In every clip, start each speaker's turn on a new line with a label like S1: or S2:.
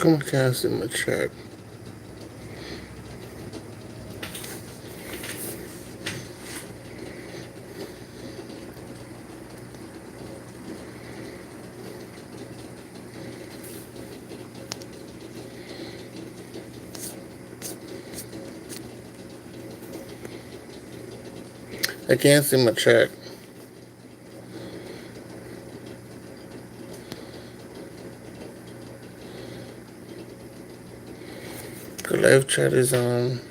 S1: come on, Kaos in my chat? I can't see my chat. The live chat is on.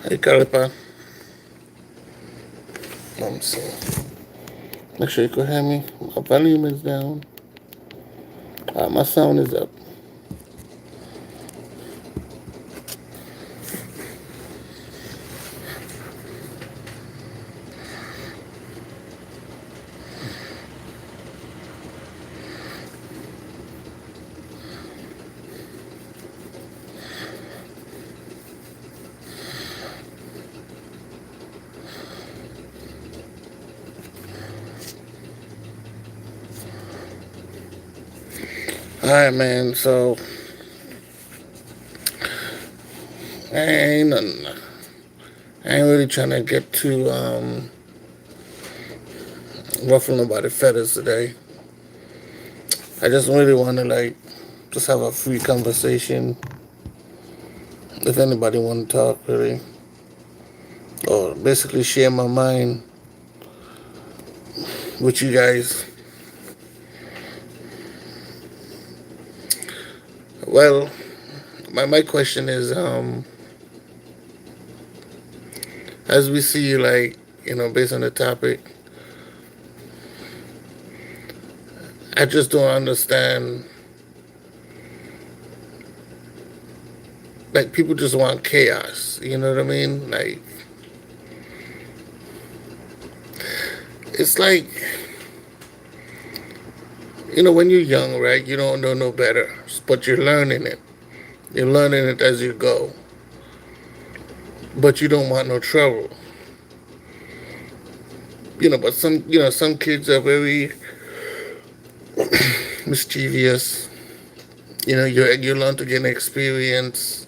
S1: Hey, Calipa. Let me see. Make sure you can hear me. My volume is down. My sound is up. Alright, man. So, I ain't, I ain't really trying to get too ruffle nobody's feathers today. I just really want to, like, just have a free conversation. If anybody want to talk, really. Or basically share my mind with you guys. Well, my question is, as we see, like, based on the topic, I just don't understand. Like, people just want chaos. You know what I mean? Like, it's like, when you're young, right? You don't know no better, but you're learning it. You're learning it as you go. But you don't want no trouble. But some kids are very mischievous. You learn to gain experience.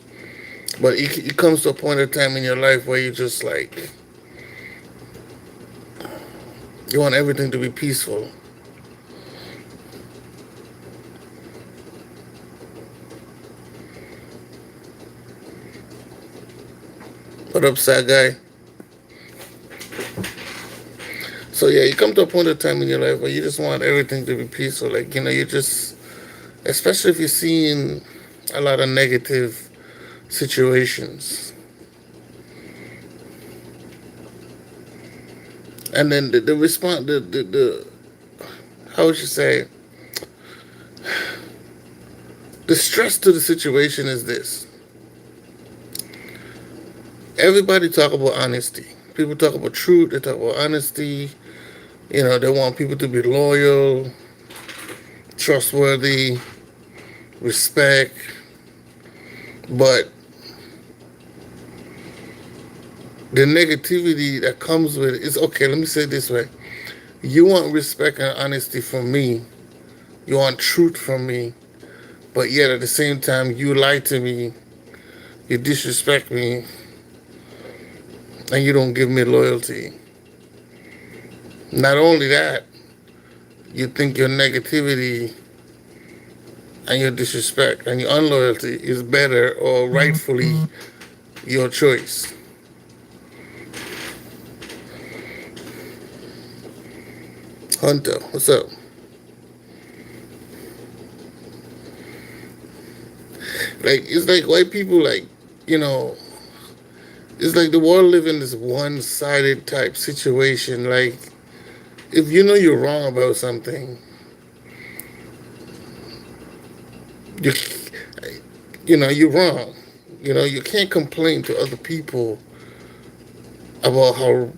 S1: But it comes to a point of time in your life where you just like, you want everything to be peaceful. What up, sad guy? So yeah, you come to a point of time in your life where you just want everything to be peaceful. Like, you just, especially if you're seeing a lot of negative situations. And then the response, how would you say, The stress to the situation is this. Everybody talk about honesty. People talk about truth. They talk about honesty. They want people to be loyal, trustworthy, respect. But the negativity that comes with it is okay. Let me say it this way: you want respect and honesty from me. You want truth from me. But yet at the same time, you lie to me. You disrespect me, and you don't give me loyalty. Not only that, you think your negativity and your disrespect and your unloyalty is better or rightfully your choice. Hunter, what's up? Like, it's like white people, like, you know, it's like the world live in this one-sided type situation. Like, if you know you're wrong about something, you, you're wrong. You can't complain to other people about how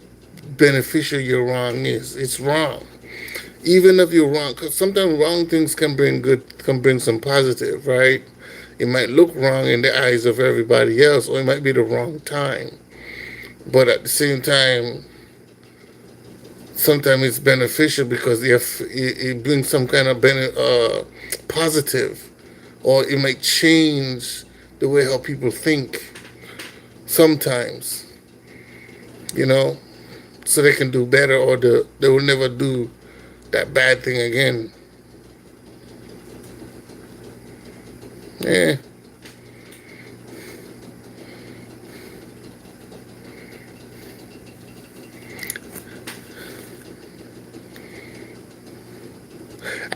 S1: beneficial your wrong is. It's wrong. Even if you're wrong, because sometimes wrong things can bring good, can bring some positive, right? It might look wrong in the eyes of everybody else, or it might be the wrong time. But at the same time, sometimes it's beneficial because it brings some kind of positive, or it might change the way how people think. Sometimes, you know, so they can do better, or they will never do that bad thing again. Yeah.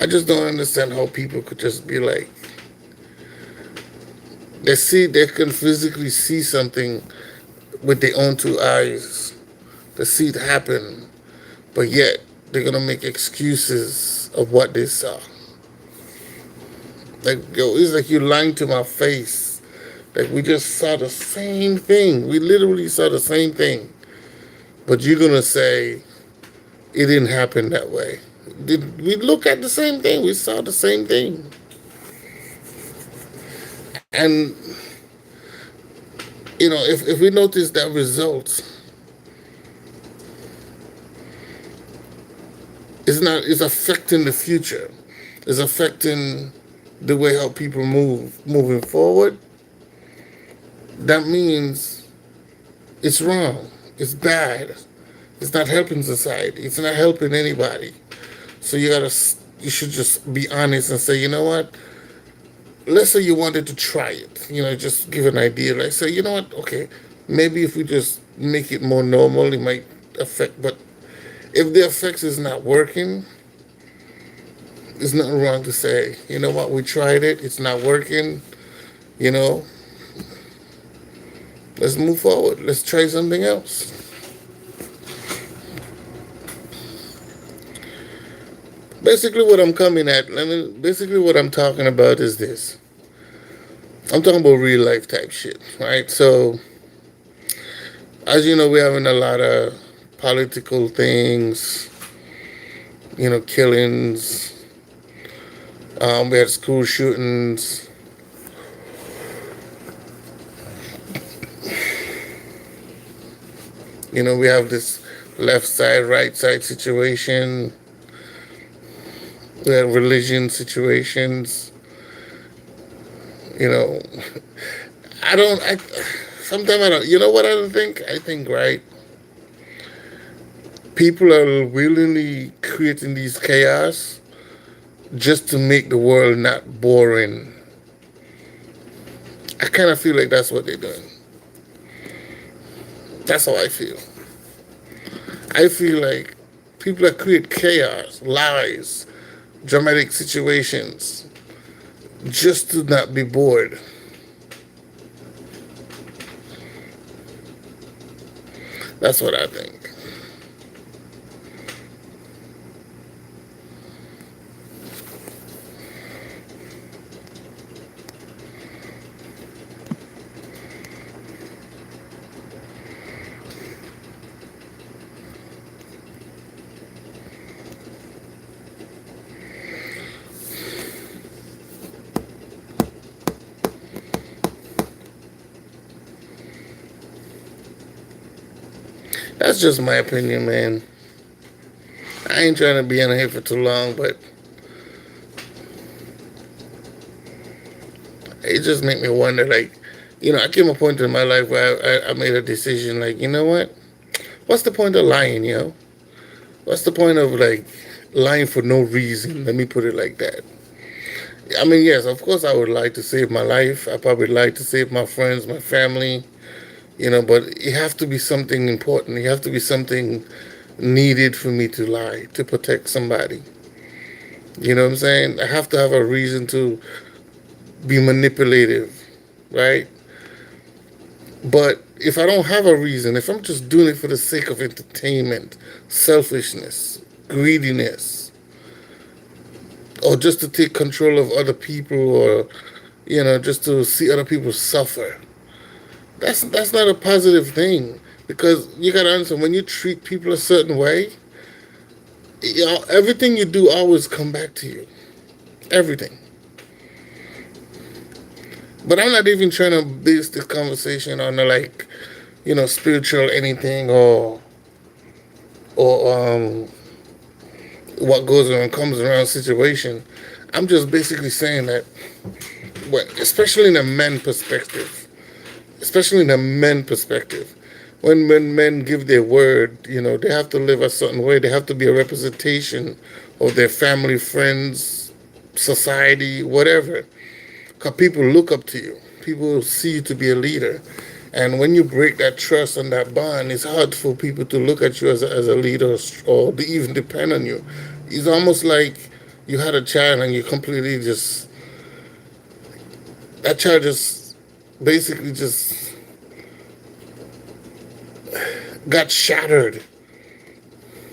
S1: I just don't understand how people could just be like, they can physically see something with their own two eyes. They see it happen, but yet they're gonna make excuses of what they saw. Like, yo, it's like you lying to my face. Like, we just saw the same thing. We literally saw the same thing. But you're gonna say it didn't happen that way. Did we look at the same thing? We saw the same thing. And if we notice that results it's affecting the future. It's affecting the way how people moving forward. That means it's wrong. It's bad. It's not helping society. It's not helping anybody. So you should just be honest and say, you know what? Let's say you wanted to try it. Just give an idea. Like, say, you know what? Okay, maybe if we just make it more normal, it might affect. But if the effects is not working, there's nothing wrong to say, you know what? We tried it. It's not working. You know, let's move forward. Let's try something else. Basically, basically what I'm talking about is this. I'm talking about real life type shit, right? So, as you know, we're having a lot of political things, killings. We had school shootings. We have this left side, right side situation. We have religion situations. You know, I don't. Sometimes I don't. You know what I don't think? I think, right? People are willingly creating these chaos just to make the world not boring. I kind of feel like that's what they're doing. That's how I feel. I feel like people that create chaos, lies, dramatic situations, just to not be bored. That's what I think. That's just my opinion, man. I ain't trying to be on here for too long, but it just make me wonder, like, I came a point in my life where I made a decision, like, you know what? What's the point of lying, What's the point of, like, lying for no reason? Let me put it like that. I mean, yes, of course I would like to save my life. I probably like to save my friends, my family, but it have to be something important. It have to be something needed for me to lie, to protect somebody. You know what I'm saying? I have to have a reason to be manipulative, right? But if I don't have a reason, if I'm just doing it for the sake of entertainment, selfishness, greediness, or just to take control of other people, or just to see other people suffer, that's not a positive thing. Because you gotta understand, when you treat people a certain way, everything you do always come back to you. Everything. But I'm not even trying to base this conversation on the, like, spiritual anything, or what goes around comes around situation. I'm just basically saying that, especially in a men perspective, when men give their word, they have to live a certain way. They have to be a representation of their family, friends, society, whatever. Because people look up to you. People see you to be a leader. And when you break that trust and that bond, it's hard for people to look at you as a leader, or to even depend on you. It's almost like you had a child and you completely that child just basically just got shattered.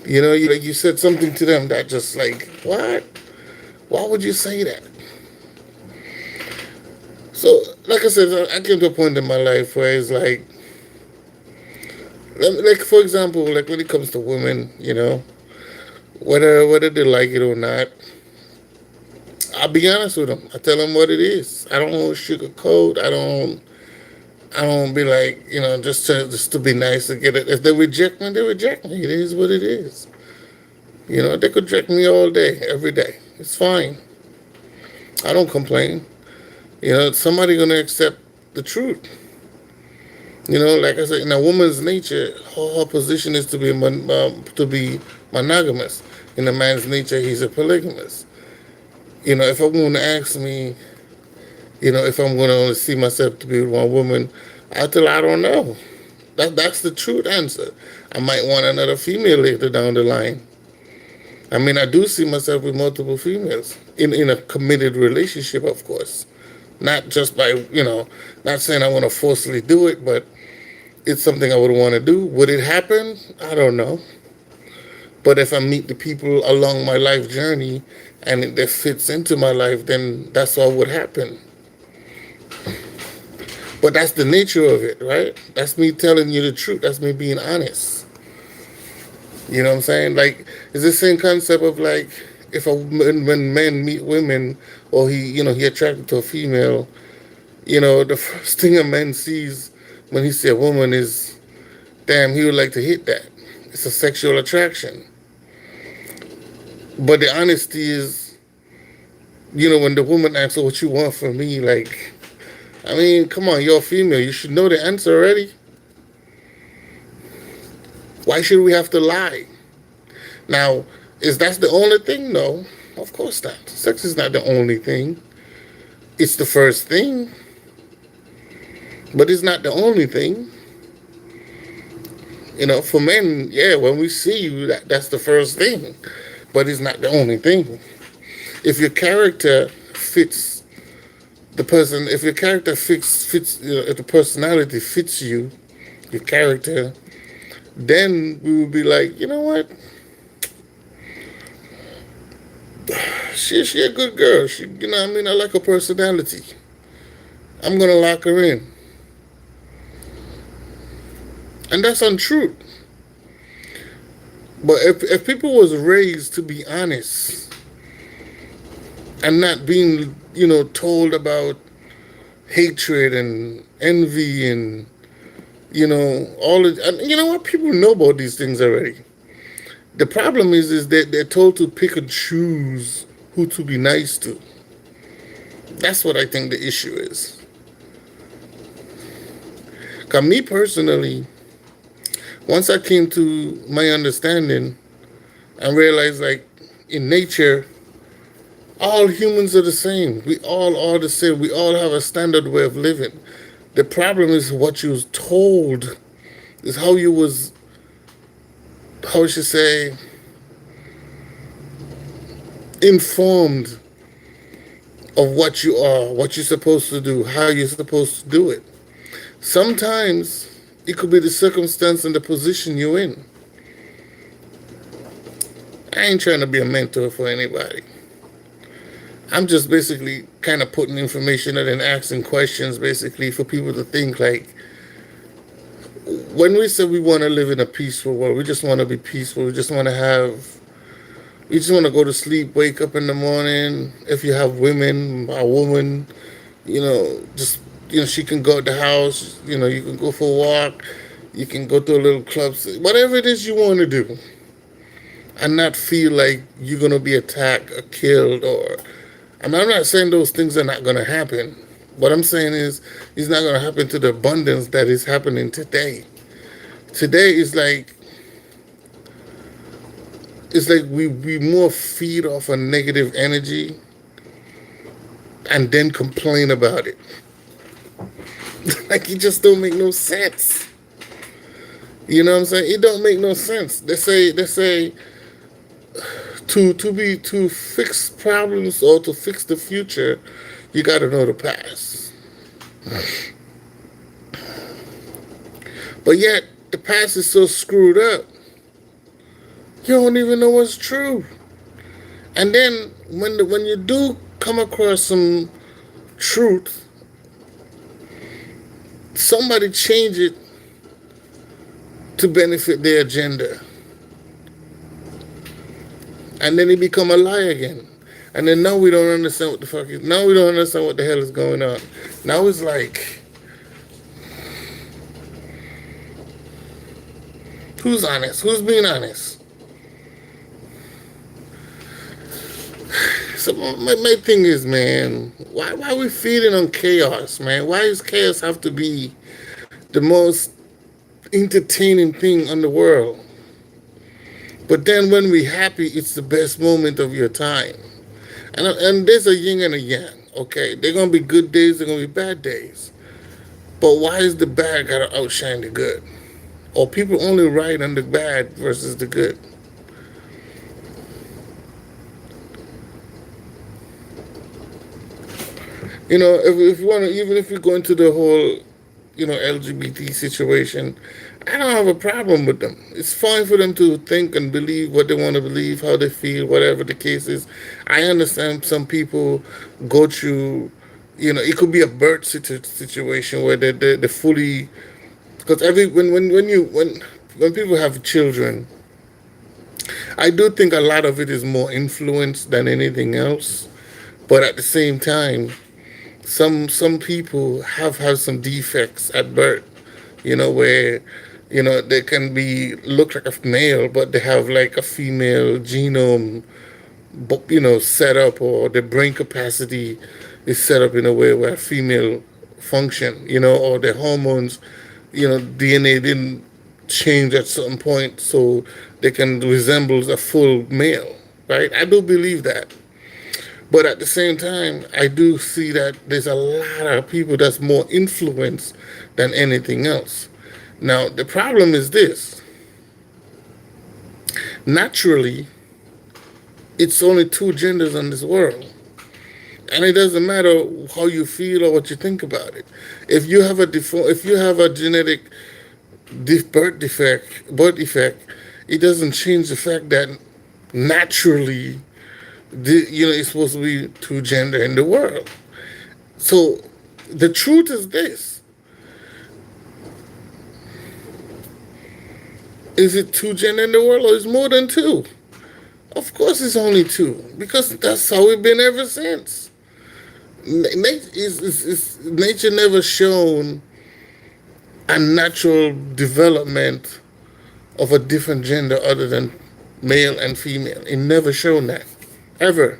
S1: You said something to them that just like, what? Why would you say that? So, like I said, I came to a point in my life where it's like for example, like when it comes to women, whether they like it or not, I'll be honest with them. I tell them what it is. I don't sugarcoat. I don't be like, just to be nice to get it. If they reject me, they reject me. It is what it is. They could reject me all day, every day. It's fine. I don't complain. Somebody gonna accept the truth. Like I said, in a woman's nature, her position is to be monogamous. In a man's nature, he's a polygamous. If a woman asks me, if I'm gonna only see myself to be with one woman, I tell her I don't know. That's the truth answer. I might want another female later down the line. I mean, I do see myself with multiple females in a committed relationship, of course. Not just by, not saying I want to forcefully do it, but it's something I would want to do. Would it happen? I don't know. But if I meet the people along my life journey and it fits into my life, then that's what would happen. But that's the nature of it, right? That's me telling you the truth. That's me being honest. You know what I'm saying? Like, it's the same concept of, like, when men meet women, or he attracted to a female, the first thing a man sees when he sees a woman is, damn, he would like to hit that. It's a sexual attraction. But the honesty is, when the woman asks, "Oh, what you want from me?" Like, I mean, come on, you're a female. You should know the answer already. Why should we have to lie? Now, is that the only thing? No, of course not. Sex is not the only thing. It's the first thing, but it's not the only thing. For men, yeah, when we see you, that's the first thing, but it's not the only thing. If your character fits the person, if your character fits, if the personality fits you, your character, then we would be like, you know what? She a good girl. I like her personality. I'm gonna lock her in. And that's untrue. But if people was raised to be honest and not being, told about hatred and envy and All and you know what? People know about these things already. The problem is that they're told to pick and choose who to be nice to. That's what I think the issue is. Cause me personally, once I came to my understanding and realized, like, in nature, all humans are the same. We all are the same. We all have a standard way of living. The problem is what you was told, is how you was, how should I say, informed of what you are, what you're supposed to do, how you're supposed to do it. Sometimes it could be the circumstance and the position you're in. I ain't trying to be a mentor for anybody. I'm just basically kind of putting information out and asking questions basically for people to think, like, when we say we want to live in a peaceful world, we just want to be peaceful. We just want to go to sleep, wake up in the morning. If you have a woman, just, she can go out the house, you can go for a walk, you can go to a little club, whatever it is you want to do, and not feel like you're going to be attacked or killed. Or, I'm not saying those things are not going to happen. What I'm saying is, it's not going to happen to the abundance that is happening today. Today is like, we more feed off a negative energy and then complain about it. Like, it just don't make no sense. You know what I'm saying? It don't make no sense. They say to fix problems or to fix the future, you got to know the past. But yet the past is so screwed up, you don't even know what's true. And then when you do come across some truth, somebody change it to benefit their agenda, and then it become a lie again. And then now we don't understand what the fuck is. Now we don't understand what the hell is going on. Now it's like, who's honest? Who's being honest? So my thing is, man, why are we feeding on chaos, man? Why does chaos have to be the most entertaining thing in the world? But then when we're happy, it's the best moment of your time. And there's a yin and a yang, okay? They're going to be good days, they're going to be bad days. But why is the bad got to outshine the good? Or people only ride on the bad versus the good? If you want to, even if you go into the whole, LGBT situation, I don't have a problem with them. It's fine for them to think and believe what they want to believe, how they feel, whatever the case is. I understand some people go through, it could be a birth situation where they fully, because when people have children, I do think a lot of it is more influence than anything else. But at the same time, some people have had some defects at birth, where they can be look like a male, but they have like a female genome, set up, or the brain capacity is set up in a way where female function, or the hormones, DNA didn't change at some point, so they can resemble a full male, right? I do believe that. But at the same time, I do see that there's a lot of people that's more influenced than anything else. Now, the problem is this. Naturally, it's only two genders in this world. And it doesn't matter how you feel or what you think about it. If you have a genetic birth defect, it doesn't change the fact that naturally, it's supposed to be two gender in the world. So the truth is this: is it two gender in the world, or is more than two? Of course, it's only two, because that's how we've been ever since. Nature never shown unnatural development of a different gender other than male and female. It never shown that. Ever.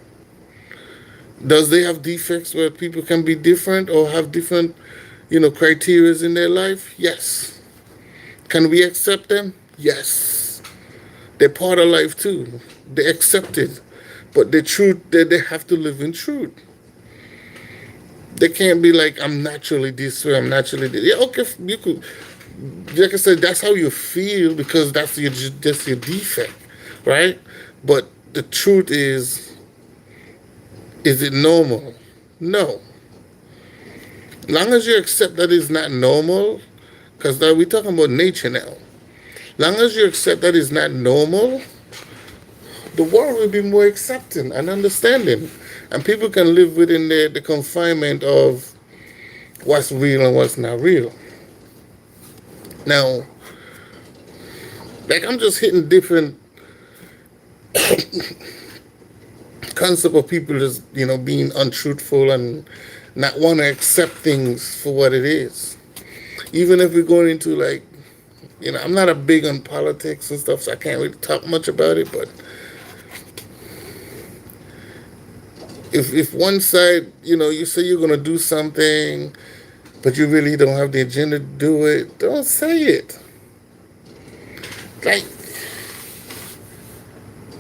S1: Does they have defects where people can be different or have different, criteria in their life? Yes. Can we accept them? Yes. They're part of life too. They're accepted. But the truth, they have to live in truth. They can't be like, I'm naturally this way, I'm naturally this. Yeah, okay, you could, like I said, that's how you feel because that's your defect, right? But the truth is it normal? No. Long as you accept that it's not normal, because now we're talking about nature now. Long as you accept that it's not normal, the world will be more accepting and understanding. And people can live within the confinement of what's real and what's not real. Now, like I'm just hitting different concept of people just, being untruthful and not want to accept things for what it is. Even if we're going into like, I'm not a big on politics and stuff, so I can't really talk much about it. But if one side, you say you're gonna do something, but you really don't have the agenda to do it, don't say it. Like,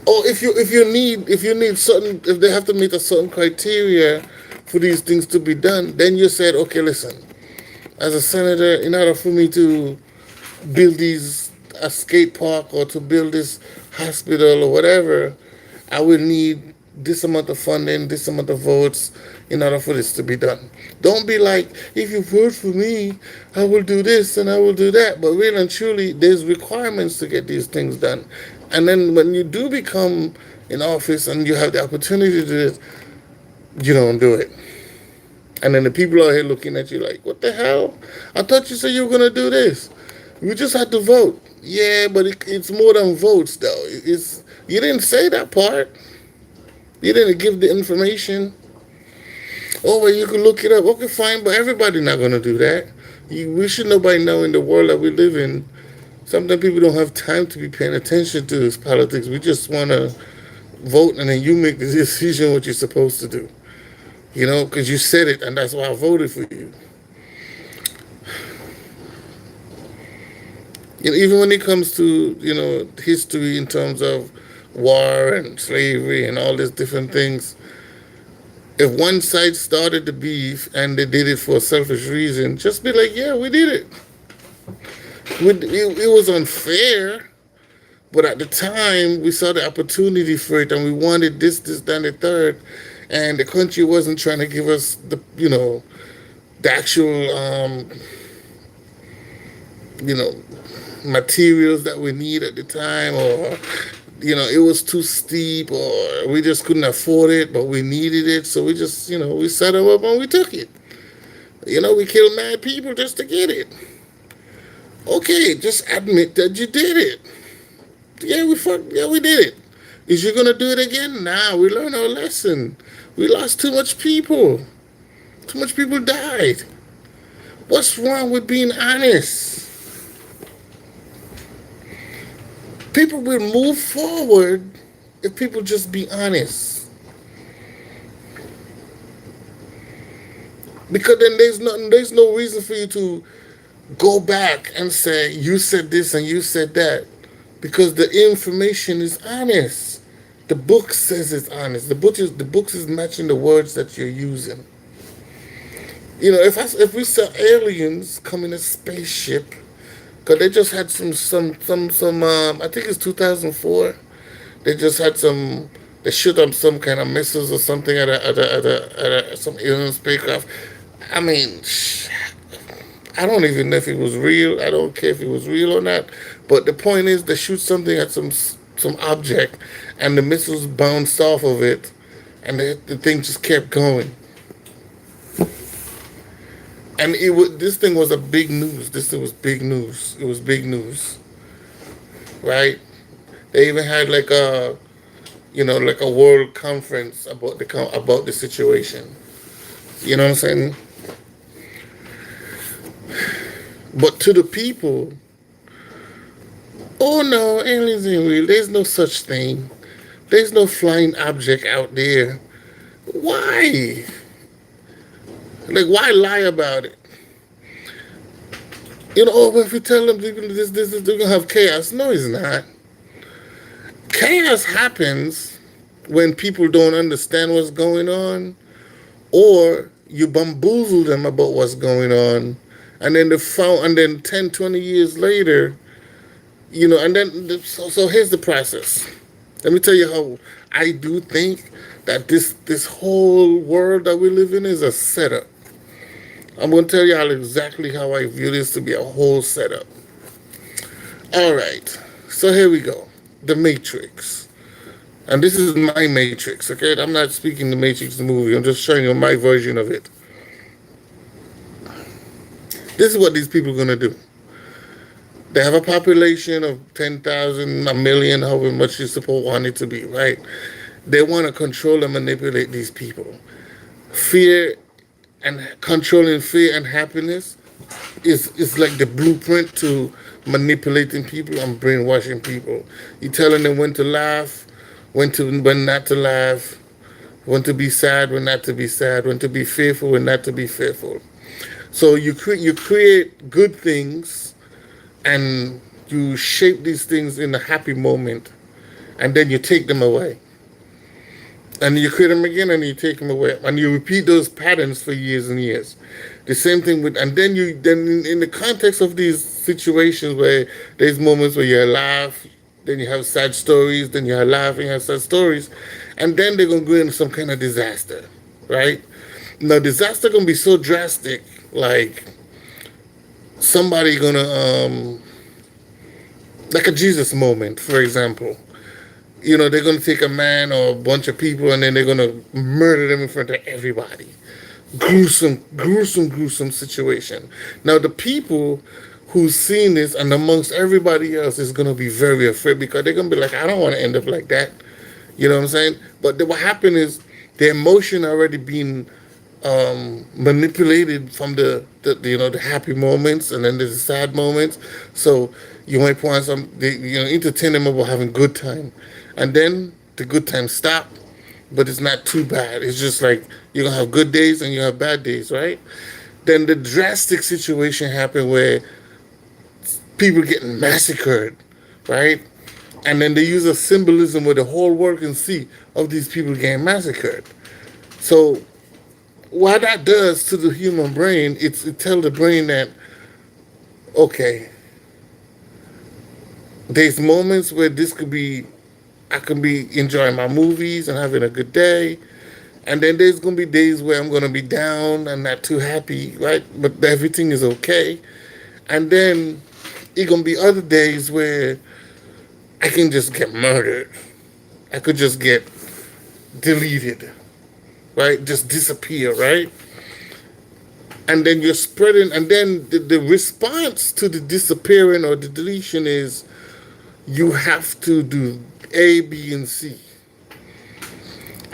S1: or if you need certain, if they have to meet a certain criteria for these things to be done, then you said, okay, listen, as a senator, in order for me to build a skate park or to build this hospital or whatever, I will need this amount of funding, this amount of votes in order for this to be done. Don't be like, if you vote for me, I will do this and I will do that. But really and truly, there's requirements to get these things done. And then when you do become in office and you have the opportunity to do this, you don't do it. And then the people out here looking at you like, what the hell? I thought you said you were going to do this. We just had to vote. Yeah, but it's more than votes, though. You didn't say that part. You didn't give the information. Oh, well, you can look it up. Okay, fine, but everybody's not going to do that. We should nobody know in the world that we live in. Sometimes people don't have time to be paying attention to this politics. We just want to vote, and then you make the decision what you're supposed to do. Because you said it, and that's why I voted for you. Even when it comes to, history in terms of war and slavery and all these different things, if one side started the beef and they did it for a selfish reason, just be like, yeah, we did it. It was unfair, but at the time, we saw the opportunity for it and we wanted this, that, and the third. And the country wasn't trying to give us the actual, materials that we need at the time, or it was too steep, or we just couldn't afford it, but we needed it, so we just we set them up and we took it. We killed mad people just to get it. Okay, just admit that you did it. Yeah, we did it. Is you gonna do it again? Nah, we learned our lesson. We lost too much people. Too much people died. What's wrong with being honest? People will move forward if people just be honest. Because then there's no reason for you to go back and say, you said this and you said that. Because the information is honest. The book says it's honest. The book is matching the words that you're using. If we saw aliens come in a spaceship, because they just had some I think it's 2004. They just had they shoot up some kind of missiles or something at some alien spacecraft. I mean, I don't even know if it was real. I don't care if it was real or not. But the point is, they shoot something at some object, and the missiles bounced off of it, and the thing just kept going. And this thing was a big news. This thing was big news. It was big news, right? They even had like a world conference about the situation. You know what I'm saying? But to the people, oh no, aliens ain't real. There's no such thing. There's no flying object out there. Why? Like, why lie about it? Oh, if you tell them this, they're gonna have chaos. No, it's not. Chaos happens when people don't understand what's going on, or you bamboozle them about what's going on, and then and then 10, 20 years later, and then so here's the process. Let me tell you how I do think that this whole world that we live in is a setup. I'm going to tell you all exactly how I view this to be a whole setup. All right, so here we go. The Matrix. And this is my Matrix, okay? I'm not speaking the Matrix the movie. I'm just showing you my version of it. This is what these people are going to do. They have a population of 10,000, a million, however much you suppose want it to be, right? They want to control and manipulate these people. Fear and controlling fear and happiness is like the blueprint to manipulating people and brainwashing people. You're telling them when to laugh, when not to laugh, when to be sad, when not to be sad, when to be fearful, when not to be fearful. So you create good things, and you shape these things in a happy moment, and then you take them away, and you create them again, and you take them away, and you repeat those patterns for years and years. The same thing with, and then in the context of these situations where there's moments where you laugh, then you have sad stories, then you have laughing, you have sad stories, and then they're gonna go into some kind of disaster, right? Now disaster gonna be so drastic, like somebody gonna like a Jesus moment, for example. They're going to take a man or a bunch of people, and then they're going to murder them in front of everybody. Gruesome, gruesome, gruesome situation. Now, the people who's seen this and amongst everybody else is going to be very afraid, because they're going to be like, I don't want to end up like that. You know what I'm saying? But what happened is the emotion already being manipulated from the happy moments, and then there's the sad moments. So you might want entertain them about having good time, and then the good times stop, but it's not too bad. It's just like you're gonna have good days and you have bad days, right? Then the drastic situation happened where people getting massacred, right? And then they use a symbolism where the whole world can see of these people getting massacred. So what that does to the human brain, it tells the brain that, okay, there's moments where I can be enjoying my movies and having a good day, and then there's gonna be days where I'm gonna be down and not too happy, right? But everything is okay, and then it's gonna be other days where I can just get murdered. I could just get deleted, right? Just disappear, right? And then you're spreading, and then the response to the disappearing or the deletion is you have to do A, B, and C.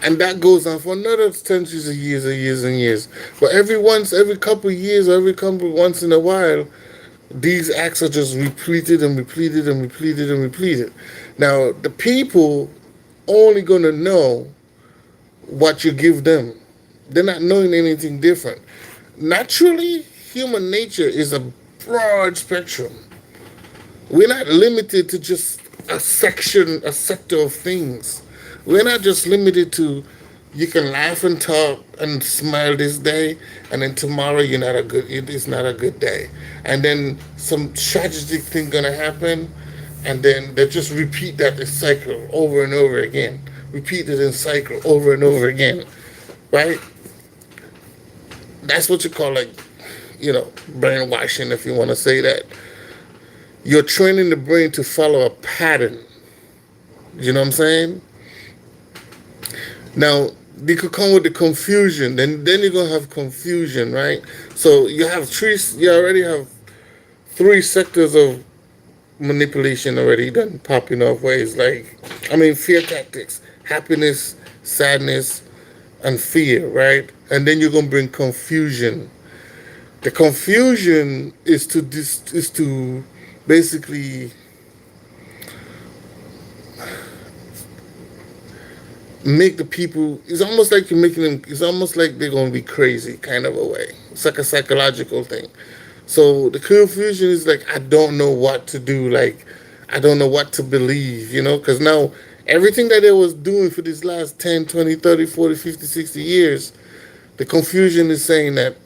S1: And that goes on for another centuries of years and years and years. But every couple of years, once in a while, these acts are just repeated and repeated and repeated and repeated. Now, the people only going to know what you give them. They're not knowing anything different. Naturally, human nature is a broad spectrum. We're not limited to just a sector of things. We're not just limited to you can laugh and talk and smile this day, and then tomorrow it's not a good day, and then some tragic thing gonna happen, and then they just repeat that in cycle over and over again. Repeat it in cycle over and over again, right? That's what you call brainwashing, if you want to say that. You're training the brain to follow a pattern. You know what I'm saying? Now, you could come with the confusion. Then you're gonna have confusion, right? So you already have three sectors of manipulation already done popping off ways. Fear tactics, happiness, sadness, and fear, right? And then you're gonna bring confusion. The confusion is to basically make the people. It's almost like you're making them. It's almost like they're gonna be crazy, kind of a way. It's like a psychological thing. So the confusion is like, I don't know what to do. Like, I don't know what to believe. Because now everything that they was doing for these last 10, 20, 30, 40, 50, 60 years, the confusion is saying that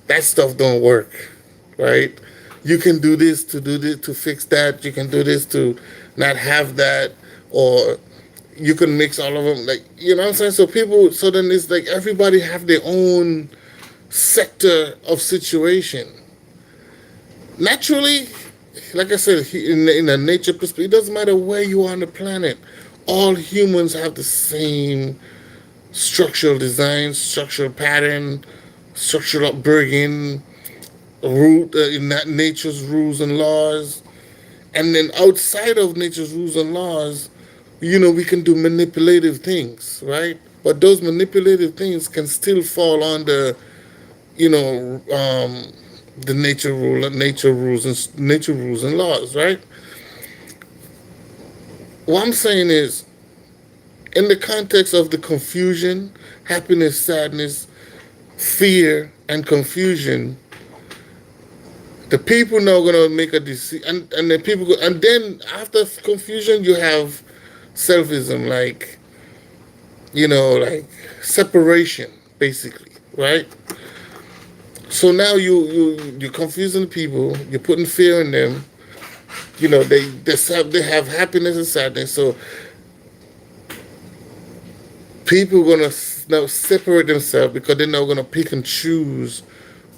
S1: that stuff don't work, right? You can do this to fix that. You can do this to not have that, or you can mix all of them. Like, what I'm saying. So people. So then it's like everybody have their own sector of situation. Naturally, like I said, in a nature perspective, it doesn't matter where you are on the planet. All humans have the same structural design, structural pattern, structural upbringing, root in that nature's rules and laws. And then outside of nature's rules and laws, we can do manipulative things, right? But those manipulative things can still fall under, you know, um, the nature rules and laws, right? What I'm saying is, in the context of the confusion, happiness, sadness, fear, and confusion, the people now gonna make a decision, and then and then after confusion, you have selfism, like separation, basically, right? So now you're confusing people, you're putting fear in them. They have happiness and sadness. So people gonna now separate themselves because they're now gonna pick and choose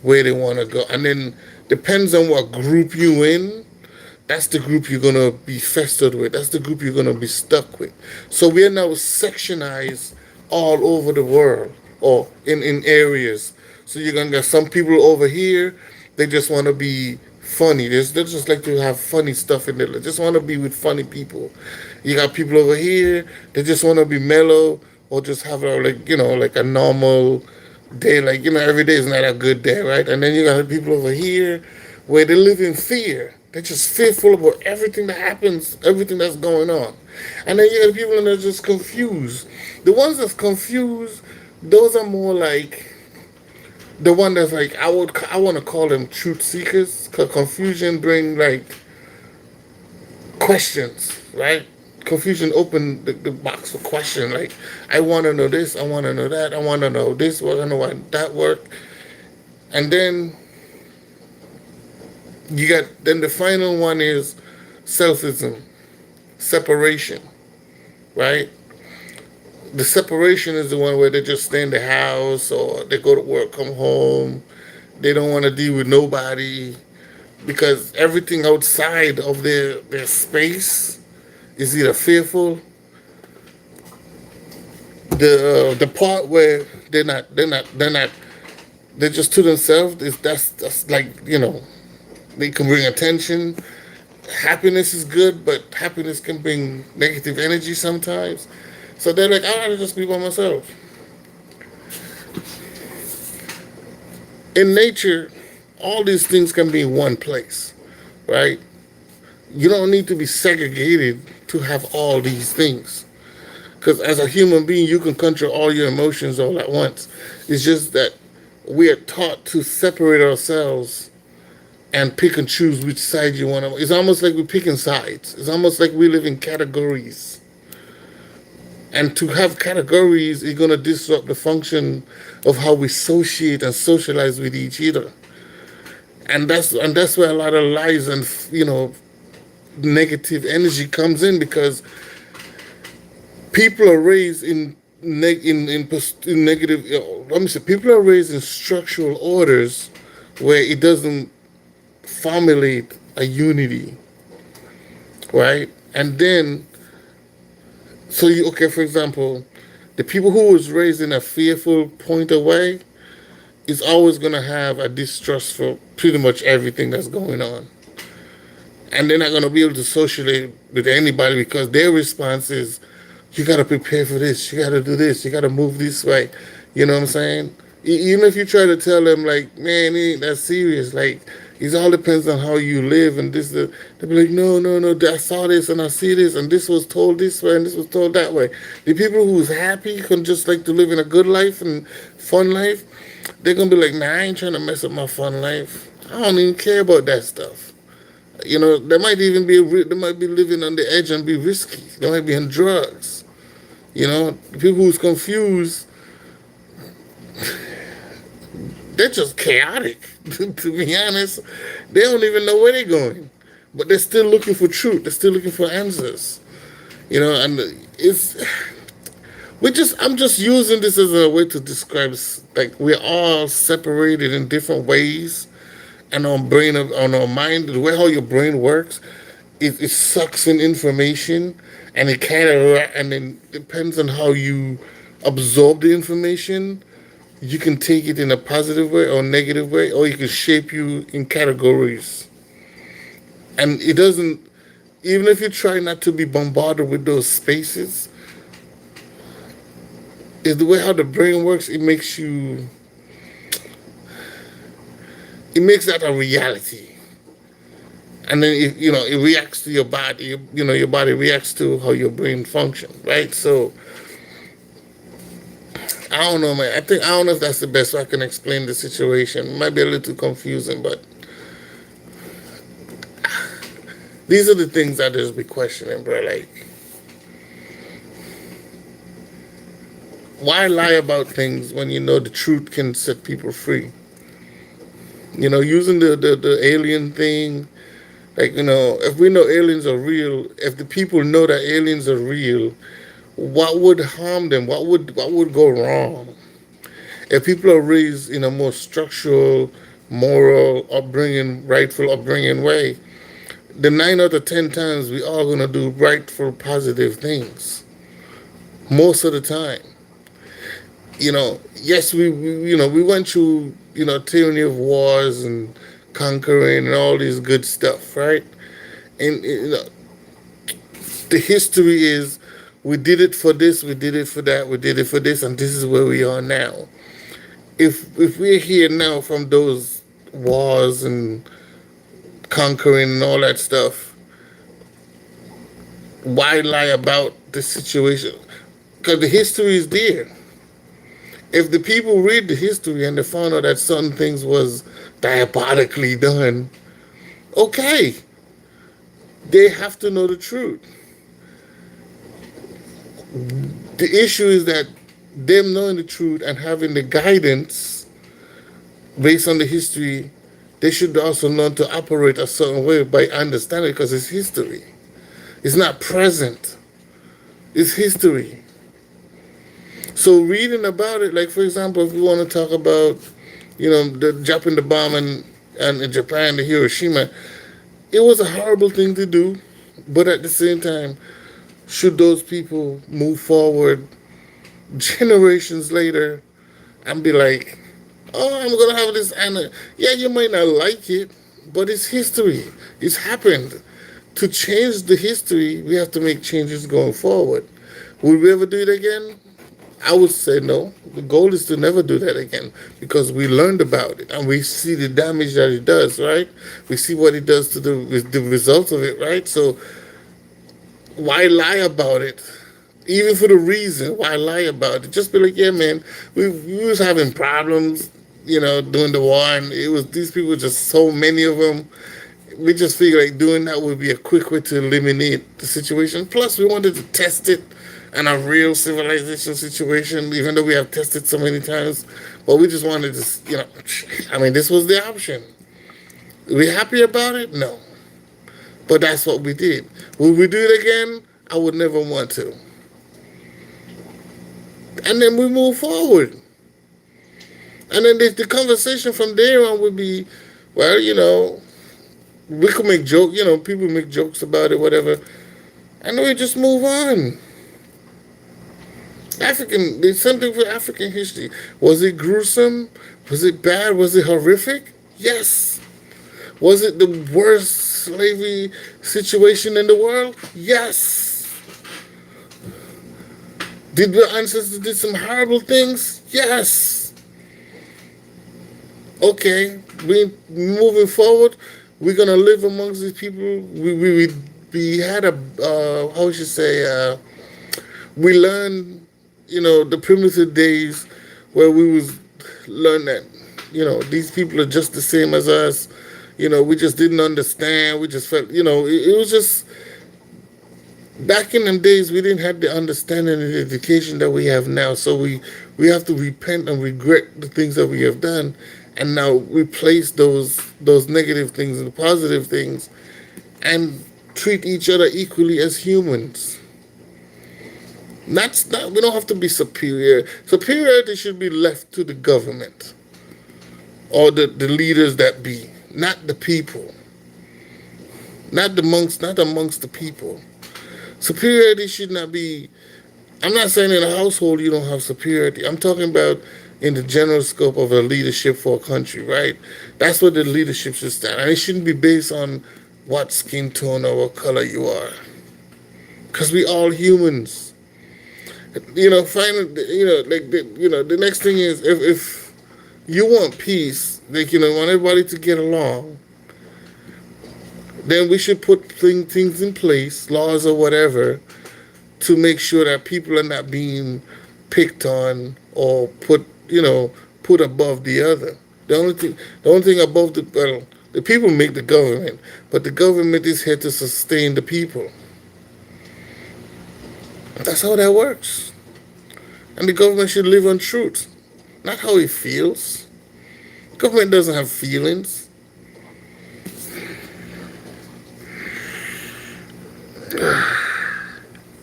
S1: where they want to go, and then depends on what group you in. That's the group you're gonna be festered with. That's the group you're gonna be stuck with. So we are now sectionized all over the world, or in areas. So you're gonna get some people over here. They just want to be funny. They just like to have funny stuff in there. They just want to be with funny people. You got people over here. They just want to be mellow, or just have like a normal day. Every day is not a good day, right? And then you got people over here where they live in fear. They're just fearful about everything that happens, everything that's going on. And then you got people that are just confused. The ones that's confused, those are more like the one that's like, I want to call them truth seekers, because confusion bring like questions, right? Confusion open the box for question. Like, I want to know this, I want to know that, I want to know this, I want to know why that work. And then the final one is selfism, separation, right? The separation is the one where they just stay in the house, or they go to work, come home. They don't want to deal with nobody because everything outside of their space is either fearful. The part where they're just to themselves is that's like, they can bring attention. Happiness is good, but happiness can bring negative energy sometimes. So they're like, I gotta just be by myself. In nature, all these things can be in one place, right? You don't need to be segregated to have all these things. Because as a human being, you can control all your emotions all at once. It's just that we are taught to separate ourselves and pick and choose which side you want to. It's almost like we're picking sides. It's almost like we live in categories. And to have categories is going to disrupt the function of how we associate and socialize with each other. And that's where a lot of lies and negative energy comes in, because people are raised in negative. Let me say, people are raised in structural orders where it doesn't formulate a unity, right? And then, for example, the people who was raised in a fearful point of way is always going to have a distrust for pretty much everything that's going on. And they're not going to be able to socialize with anybody because their response is, you got to prepare for this, you got to do this, you got to move this way. You know what I'm saying? Even if you try to tell them like, man, it ain't that serious. Like, it all depends on how you live and this. They'll be like, no, no, no. I saw this and I see this and this was told this way and this was told that way. The people who's happy can just like to live in a good life and fun life. They're gonna be like, nah, I ain't trying to mess up my fun life. I don't even care about that stuff. They might even they might be living on the edge and be risky. They might be on drugs. People who's confused, they're just chaotic. To be honest, they don't even know where they're going, but they're still looking for truth. They're still looking for answers. And it's I'm just using this as a way to describe like we're all separated in different ways, and on our mind, the way how your brain works, it sucks in information, and it and then depends on how you absorb the information. You can take it in a positive way or negative way, or you can shape you in categories. And it doesn't, even if you try not to be bombarded with those spaces, is the way how the brain works. It makes that a reality. And then it reacts to your body. Your body reacts to how your brain functions, right? So I don't know, man. I don't know if that's the best way I can explain the situation. It might be a little confusing, but these are the things I just be questioning, bro. Like, why lie about things when you know the truth can set people free? Using the alien thing, like, if we know aliens are real, if the people know that aliens are real, what would harm them? What would go wrong? If people are raised in a more structural, moral upbringing, rightful upbringing way, the 9 out of 10 times we are gonna do rightful, positive things. Most of the time, yes, we went through tyranny of wars and conquering and all this good stuff, right? And the history is we did it for this, we did it for that, we did it for this, and this is where we are now. If we're here now from those wars and conquering and all that stuff, why lie about the situation? Because the history is there. If the people read the history and they found out that certain things was diabolically done, okay, they have to know the truth. The issue is that them knowing the truth and having the guidance based on the history, they should also learn to operate a certain way by understanding because it's history. It's not present. It's history. So reading about it, like for example, if we want to talk about, the dropping the bomb and in Japan, the Hiroshima, it was a horrible thing to do, but at the same time, should those people move forward generations later and be like, oh, I'm gonna have this, and yeah, you might not like it, but it's history. It's happened. To change the history, we have to make changes going forward. Will we ever do it again? I would say no. The goal is to never do that again because we learned about it and we see the damage that it does, right? We see what it does to the results of it, right? So why lie about it? Even for the reason, why lie about it? Just be like, yeah, man, we was having problems, during the war, and it was these people, just so many of them. We just figured like doing that would be a quick way to eliminate the situation. Plus, we wanted to test it in a real civilization situation, even though we have tested so many times. But we just wanted to, I mean, this was the option. Are we happy about it? No. But that's what we did. Would we do it again? I would never want to. And then we move forward. And then the conversation from there on would be, well, we could make jokes, people make jokes about it, whatever. And then we just move on. There's something for African history. Was it gruesome? Was it bad? Was it horrific? Yes. Was it the worst slavery situation in the world? Yes. Did the ancestors did some horrible things? Yes. Okay, we moving forward. We're gonna live amongst these people. We had a how we should say we learned, the primitive days where we was learn that, these people are just the same as us. We just didn't understand. We just felt, it was just back in them days we didn't have the understanding and the education that we have now. So we have to repent and regret the things that we have done, and now replace those negative things and positive things, and treat each other equally as humans. That's not. We don't have to be superior. Superiority should be left to the government or the leaders that be, not the people, not amongst the people. Superiority should not be. I'm not saying in a household you don't have superiority. I'm talking about in the general scope of a leadership for a country, right? That's what the leadership should stand, and it shouldn't be based on what skin tone or what color you are, because we all humans. Finally, the next thing is if you want peace, like want everybody to get along, then we should put things in place, laws or whatever, to make sure that people are not being picked on or put above the other. The only thing above the people make the government, but the government is here to sustain the people. That's how that works. And the government should live on truth, not how it feels. Government doesn't have feelings.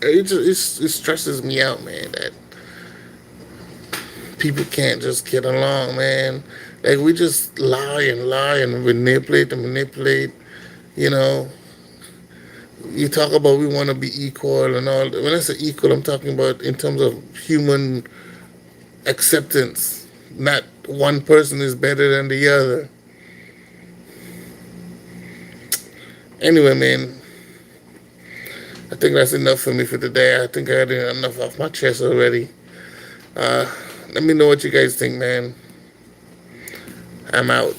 S1: It stresses me out, man, that people can't just get along, man. Like we just lie and manipulate. You know, you talk about we want to be equal and all. When I say equal, I'm talking about in terms of human acceptance. Not one person is better than the other. Anyway, man, I think that's enough for me for today. I think I had enough off my chest already. Uh, Let me know what you guys think, man. I'm out.